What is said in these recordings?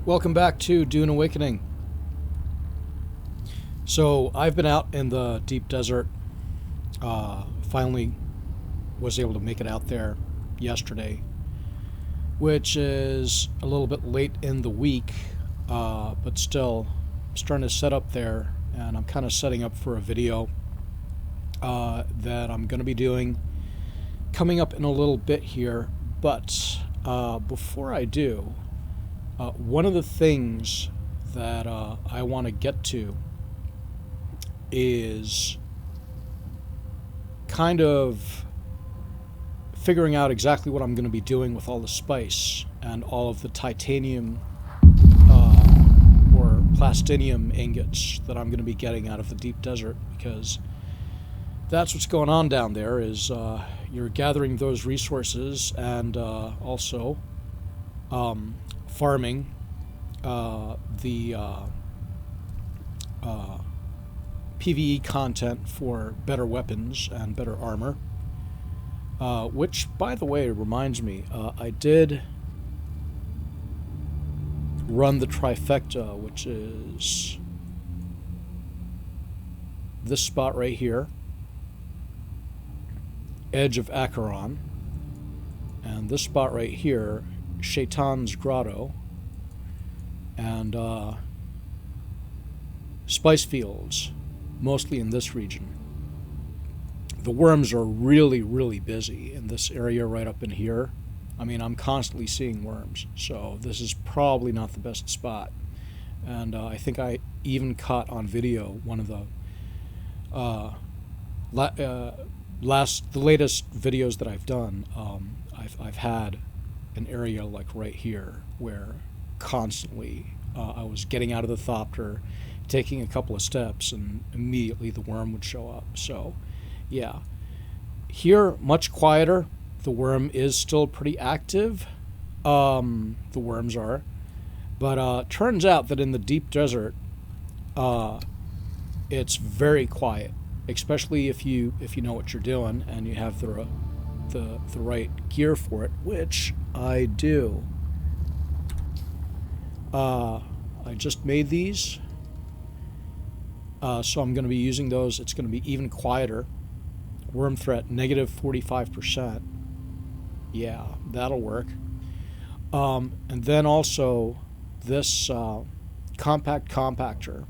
Welcome back to Dune Awakening. So I've been out in the deep desert. Finally was able to make it out there yesterday, which is a little bit late in the week, but still I'm starting to set up there, and I'm kind of setting up for a video that I'm going to be doing coming up in a little bit here. But before I do, one of the things that I want to get to is kind of figuring out exactly what I'm going to be doing with all the spice and all of the titanium or plastinium ingots that I'm going to be getting out of the deep desert, because that's what's going on down there. Is you're gathering those resources and also farming the PvE content for better weapons and better armor. Which, by the way, reminds me, I did run the trifecta, which is this spot right here, Edge of Acheron, and this spot right here, Shaitan's Grotto, and spice fields, mostly in this region. The worms are really, really busy in this area right up in here. I mean, I'm constantly seeing worms, so this is probably not the best spot. And I think I even caught on video one of the latest videos that I've done. I've had an area like right here where constantly I was getting out of the thopter, taking a couple of steps, and immediately the worm would show up. So yeah, here much quieter. The worm is still pretty active, the worms are, but turns out that in the deep desert it's very quiet, especially if you know what you're doing and you have the right gear for it, which I do. I just made these, so I'm going to be using those. It's going to be even quieter. Worm threat negative 45%. Yeah, that'll work. And then also this compact compactor.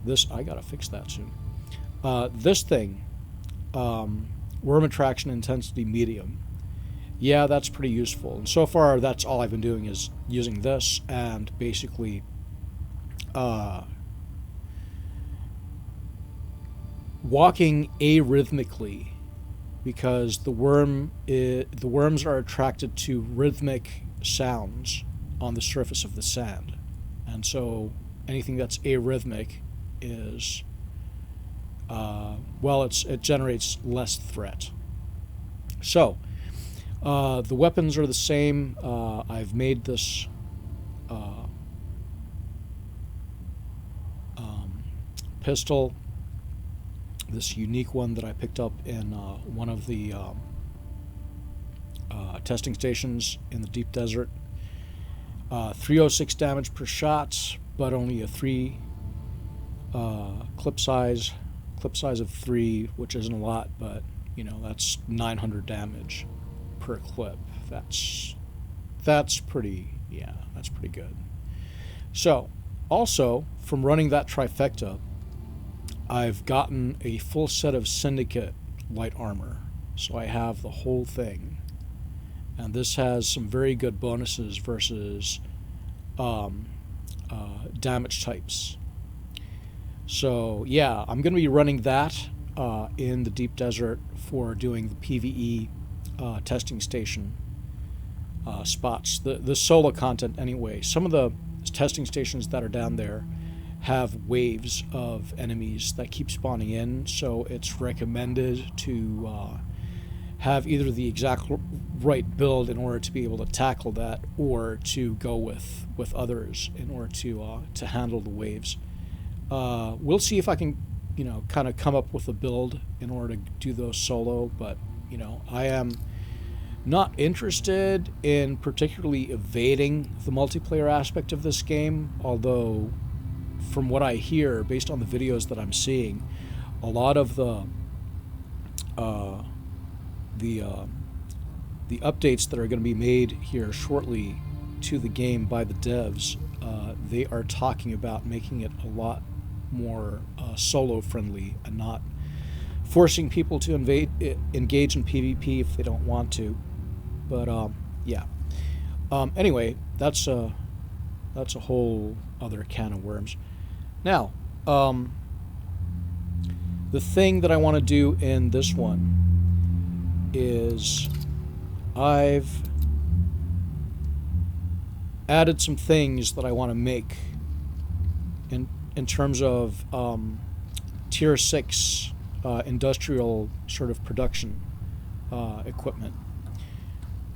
This, I gotta fix that soon. This thing, worm attraction intensity medium. Yeah, that's pretty useful. And so far, that's all I've been doing is using this and basically walking arrhythmically, because the worms are attracted to rhythmic sounds on the surface of the sand, and so anything that's arrhythmic is it generates less threat. So the weapons are the same. I've made this pistol, this unique one that I picked up in one of the testing stations in the deep desert. 306 damage per shot, but only a 3 clip size of 3, which isn't a lot, but you know, that's 900 damage per clip. That's pretty, yeah, that's pretty good. So also from running that trifecta, I've gotten a full set of Syndicate light armor, so I have the whole thing, and this has some very good bonuses versus damage types. So yeah, I'm going to be running that in the deep desert for doing the PvE testing station spots, the solo content anyway. Some of the testing stations that are down there have waves of enemies that keep spawning in, so it's recommended to have either the exact right build in order to be able to tackle that, or to go with others in order to handle the waves. We'll see if I can, you know, kind of come up with a build in order to do those solo, but you know, I am Not interested in particularly evading the multiplayer aspect of this game, although from what I hear, based on the videos that I'm seeing, a lot of the updates that are going to be made here shortly to the game by the devs, they are talking about making it a lot more solo friendly and not forcing people to engage in PvP if they don't want to. But yeah. Anyway, that's a whole other can of worms. Now, the thing that I want to do in this one is I've added some things that I want to make in terms of tier 6 industrial sort of production equipment.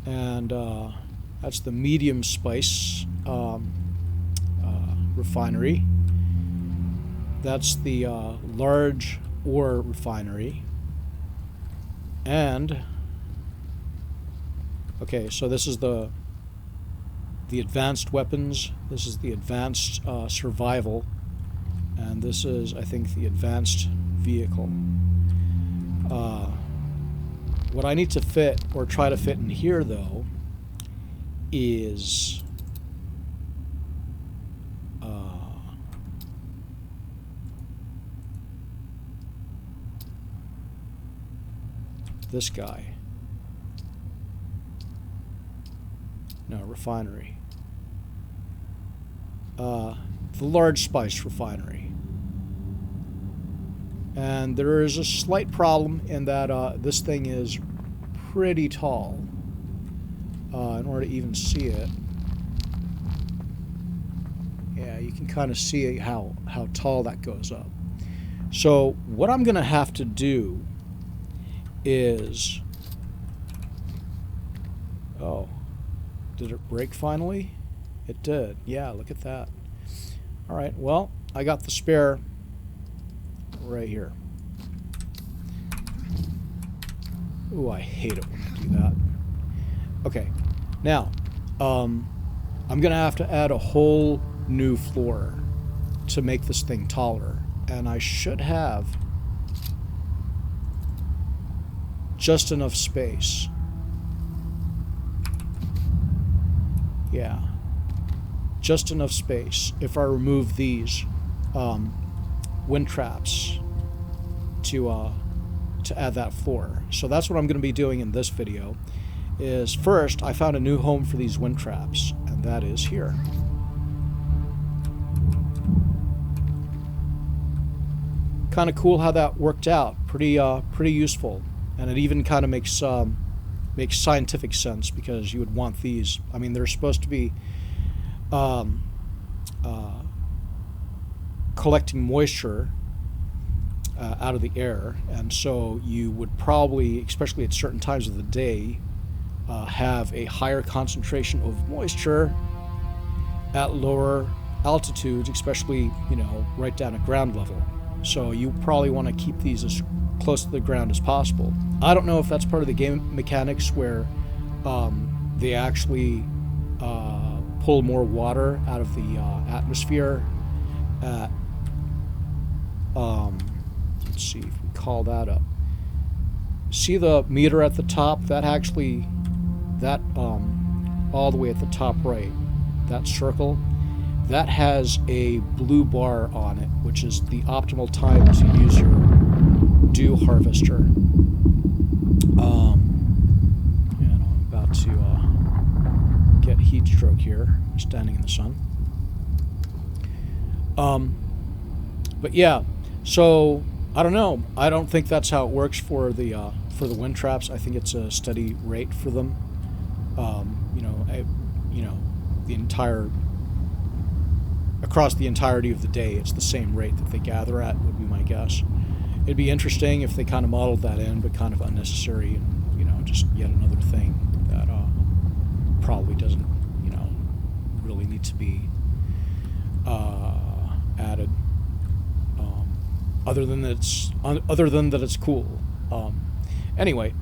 And that's the medium spice refinery. That's the large ore refinery. And okay, so this is the advanced weapons. This is the advanced survival, and this is, I think, the advanced vehicle. What I need to fit, or try to fit in here, though, is this guy. No, refinery. The large spice refinery. And there is a slight problem in that this thing is pretty tall. In order to even see it. Yeah, you can kind of see how tall that goes up. So what I'm going to have to do is... Oh, did it break finally? It did. Yeah, look at that. All right, well, I got the spare right here. Ooh, I hate it when I do that. Okay, now, I'm going to have to add a whole new floor to make this thing taller. And I should have just enough space. Yeah. Just enough space if I remove these wind traps to add that floor. So that's what I'm going to be doing in this video. Is first, I found a new home for these wind traps, and that is here. Kind of cool how that worked out. Pretty useful, and it even kind of makes scientific sense, because you would want these. I mean, they're supposed to be collecting moisture out of the air, and so you would probably, especially at certain times of the day, have a higher concentration of moisture at lower altitudes, especially, you know, right down at ground level. So you probably want to keep these as close to the ground as possible. I don't know if that's part of the game mechanics where they actually pull more water out of the atmosphere at, let's see if we call that up. See the meter at the top? That actually, that all the way at the top right, that circle, that has a blue bar on it, which is the optimal time to use your dew harvester. And I'm about to get heat stroke here, standing in the sun. But yeah, so I don't know. I don't think that's how it works for the wind traps. I think it's a steady rate for them. Across the entirety of the day, it's the same rate that they gather at, would be my guess. It'd be interesting if they kind of modeled that in, but kind of unnecessary, and, you know, just yet another thing that probably doesn't, you know, really need to be added. Other than that it's cool. Anyway,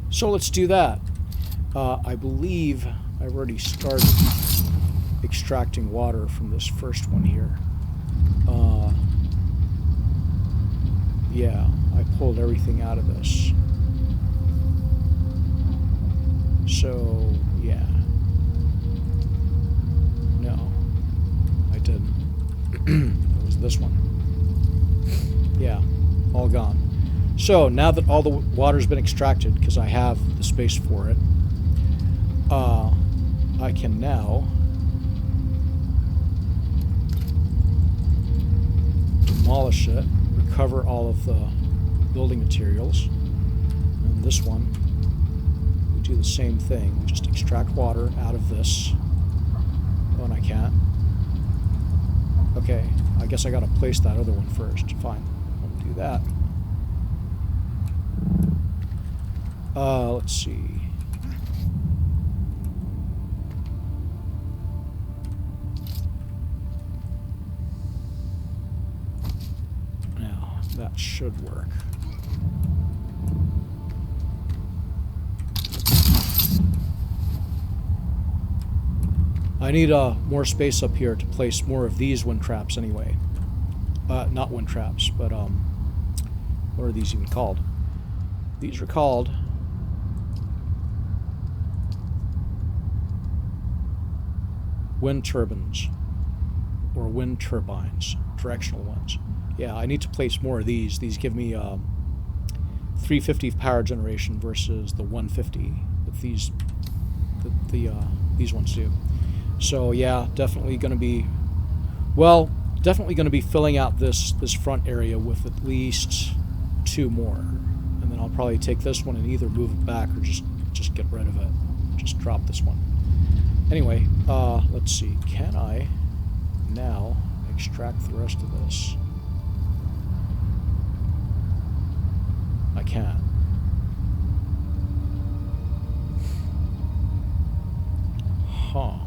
So let's do that. I believe I've already started extracting water from this first one here. Yeah, I pulled everything out of this. So, yeah. No, I didn't. It was this one. Yeah, all gone. So, now that all the water's been extracted, because I have the space for it, I can now demolish it, recover all of the building materials, and this one, we do the same thing. We just extract water out of this. Oh, and I can't. Okay, I guess I gotta place that other one first. Fine, I'll do that. Let's see. Now, that should work. I need more space up here to place more of these wind traps anyway. Not wind traps, but what are these even called? These are called wind turbines, or wind turbines, directional ones. Yeah, I need to place more of these. These give me 350 power generation versus the 150 that these ones do. So yeah, definitely going to be, well, definitely going to be filling out this front area with at least 2 more, and then I'll probably take this one and either move it back or just get rid of it. Just drop this one. Anyway, let's see. Can I now extract the rest of this? I can. Huh.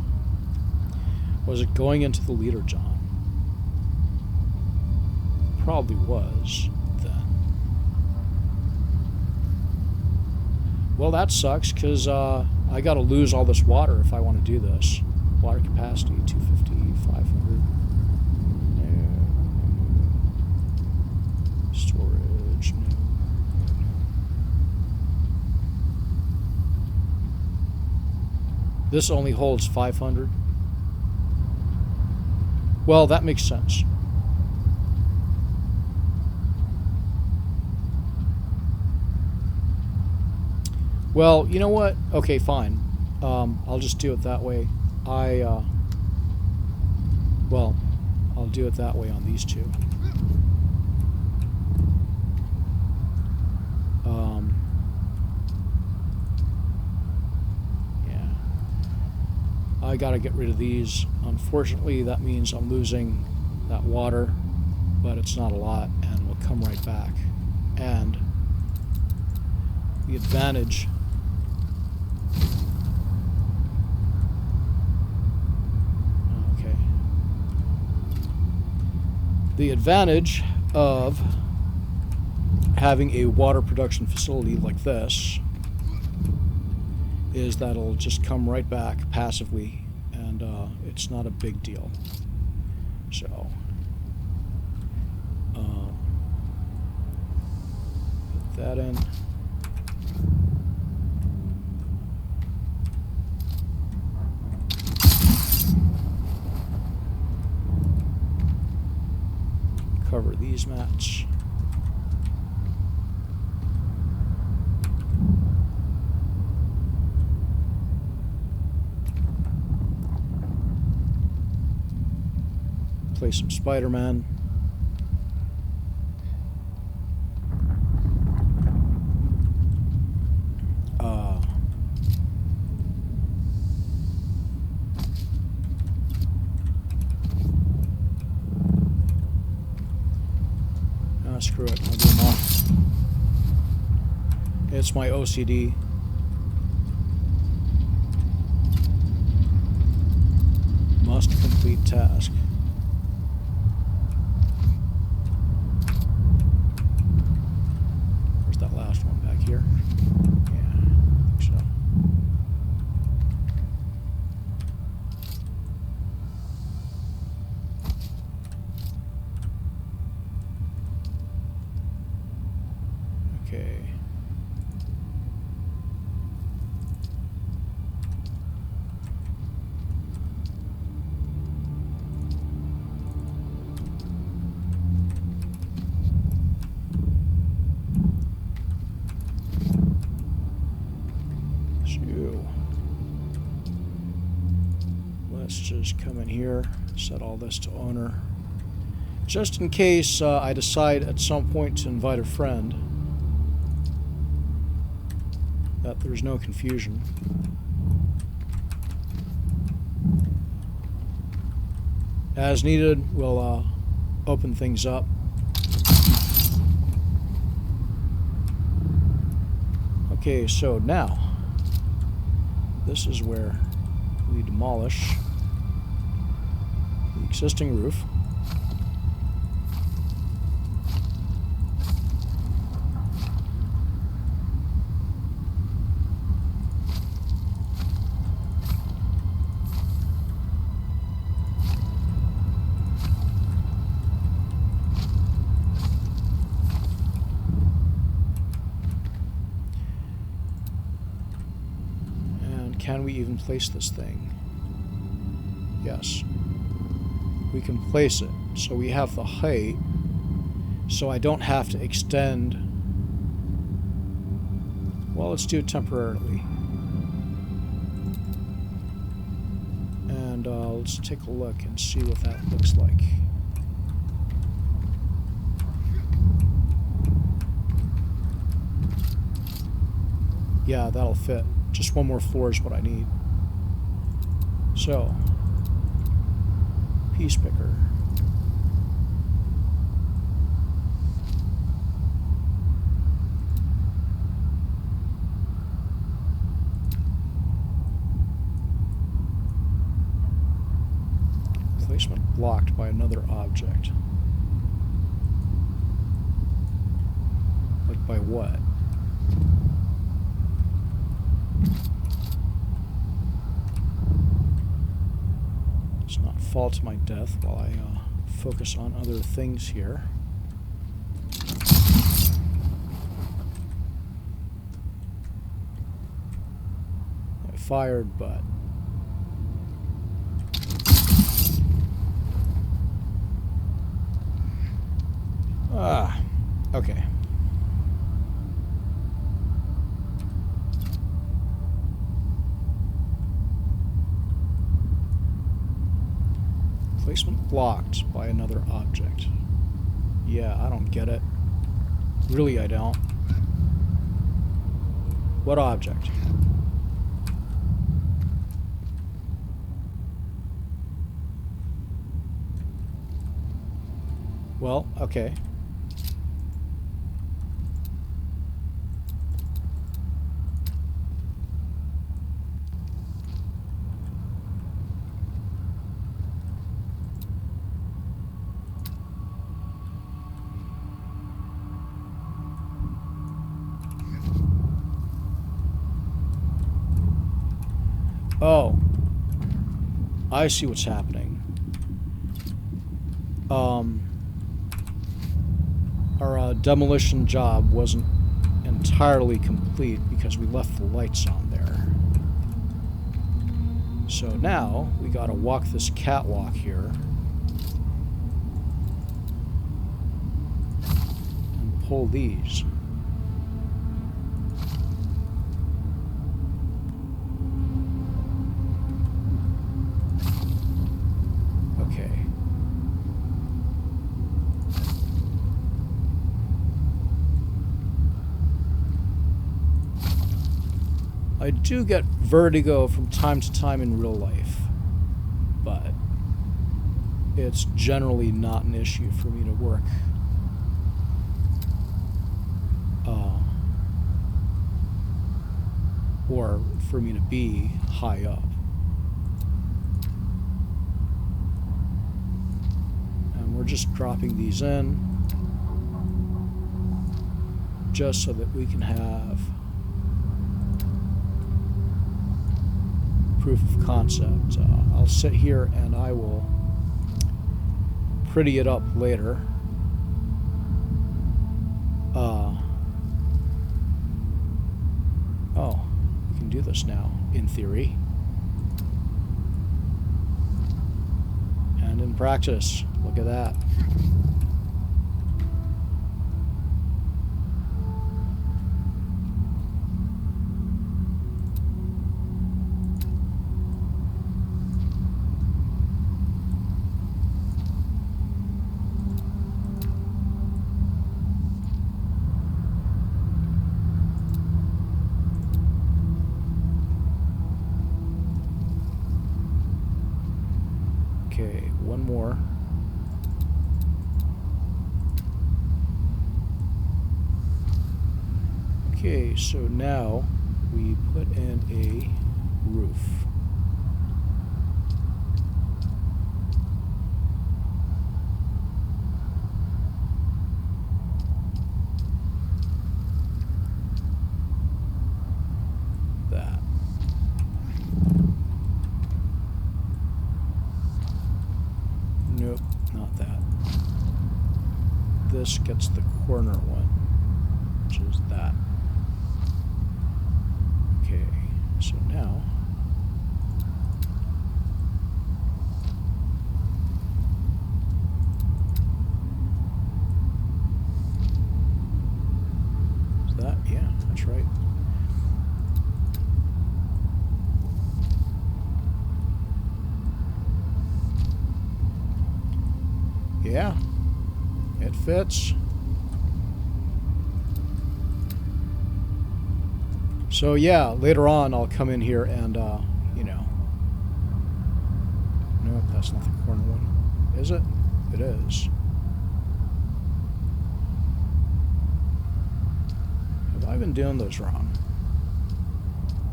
Was it going into the leader, John? Probably was, then. Well, that sucks, because I gotta lose all this water if I want to do this. Water capacity, 250, 500. No. Storage, no. This only holds 500. Well, that makes sense. Well, you know what? Okay, fine. I'll just do it that way. Well, I'll do it that way on these two. Yeah. I gotta get rid of these. Unfortunately, that means I'm losing that water, but it's not a lot, and we'll come right back. And the advantage of having a water production facility like this is that it'll just come right back passively, and it's not a big deal. So put that in. Cover these mats. Play some Spider-Man. Screw it, I'll do them all. It's my OCD. Must complete task. Where's that last one? Back here? Yeah. So let's just come in here, set all this to owner. Just in case I decide at some point to invite a friend, that there's no confusion. As needed, we'll open things up. Okay, so now, this is where we demolish the existing roof. Can we even place this thing? Yes. We can place it. So we have the height. So I don't have to extend. Well, let's do it temporarily. And let's take a look and see what that looks like. Yeah, that'll fit. Just one more floor is what I need. So, piece picker. Placement blocked by another object. Like by what? Let's not fall to my death while I focus on other things here. I fired, but okay. Placement blocked by another object. Yeah, I don't get it. Really, I don't. What object? Well, okay. Oh, I see what's happening. Our demolition job wasn't entirely complete because we left the lights on there. So now we gotta walk this catwalk here and pull these. I do get vertigo from time to time in real life, but it's generally not an issue for me to work. Or for me to be high up. And we're just dropping these in just so that we can have proof of concept. I'll sit here and I will pretty it up later. Oh, we can do this now, in theory. And in practice, look at that. one more. Okay, so now we put in a roof. That. Nope, not that. This gets the corner one, which is that. Okay, so now is that? Yeah, that's right. Yeah, it fits. So yeah, later on I'll come in here and, you know. Nope, that's not the corner one. Is it? It is. Have I been doing those wrong?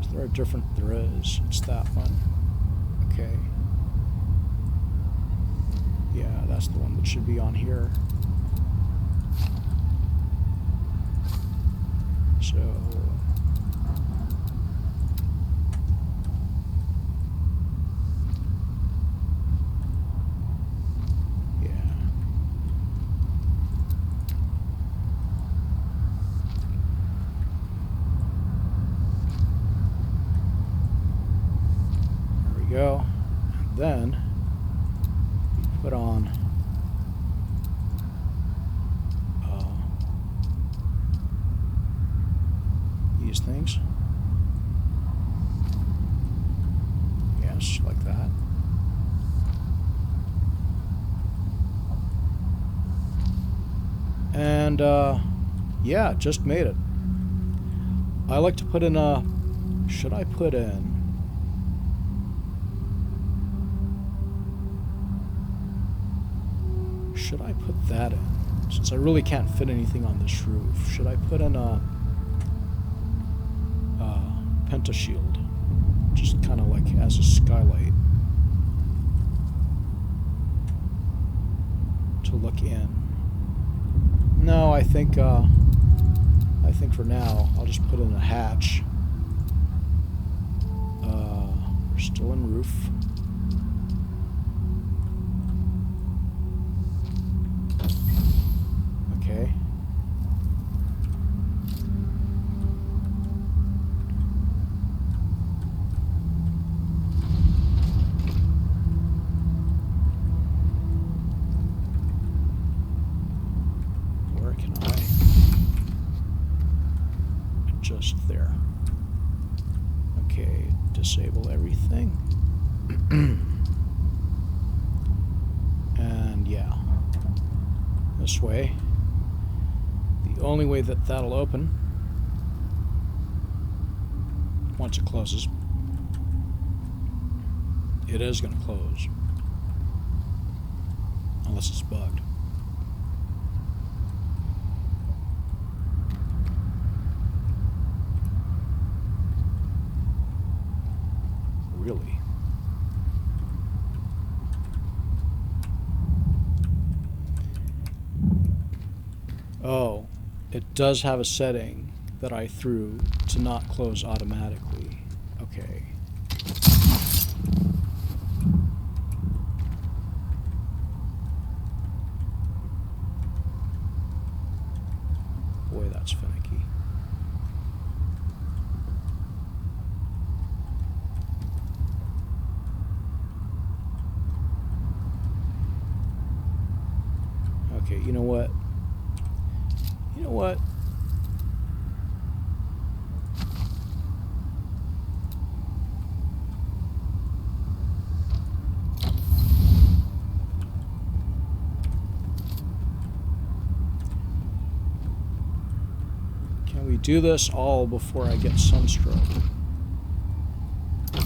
Is there a different? There is. It's that one. Okay. Yeah, that's the one that should be on here. So... go, and then put on these things. Yes, like that. And yeah, just made it. I like to put in a... Should I put in... Should I put that in? Since I really can't fit anything on this roof, should I put in a pentashield? Just kind of like as a skylight to look in. No, I think for now I'll just put in a hatch. We're still in roof. Okay. Where can I adjust there? Okay, disable everything. And yeah, this way. The only way that that'll open, once it closes, it is going to close, unless it's bugged. Really? Oh, it does have a setting that I threw to not close automatically. Okay. Boy, that's finicky. Okay, you know what? You know what? Can we do this all before I get sunstroke? Yeah,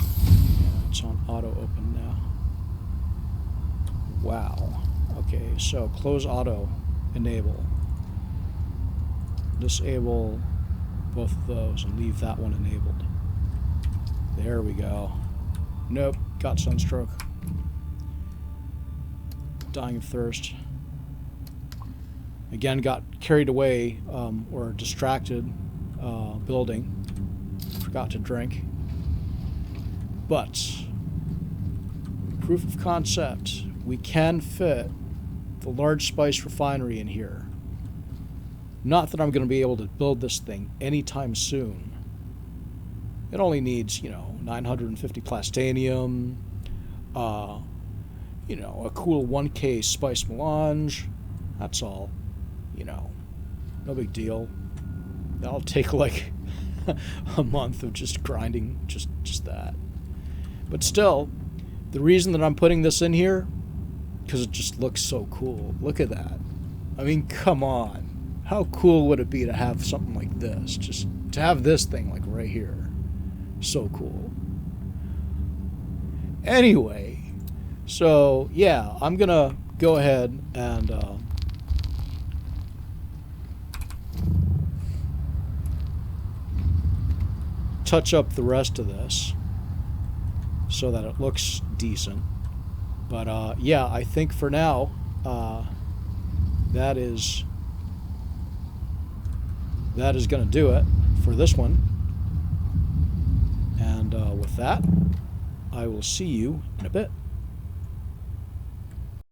it's on auto open now. Wow. Okay, so close auto, enable. Disable both of those and leave that one enabled. There we go. Nope, got sunstroke. Dying of thirst. Again, got carried away or distracted building. Forgot to drink. But proof of concept. We can fit the large spice refinery in here. Not that I'm going to be able to build this thing anytime soon. It only needs, 950 plastanium, a cool 1K spice melange. That's all, no big deal. That'll take like a month of just grinding just that. But still, the reason that I'm putting this in here, because it just looks so cool. Look at that. I mean, come on. How cool would it be to have something like this? Just to have this thing like right here. So cool. Anyway, so yeah, I'm gonna go ahead and touch up the rest of this so that it looks decent. But yeah, I think for now that is going to do it for this one. And with that, I will see you in a bit.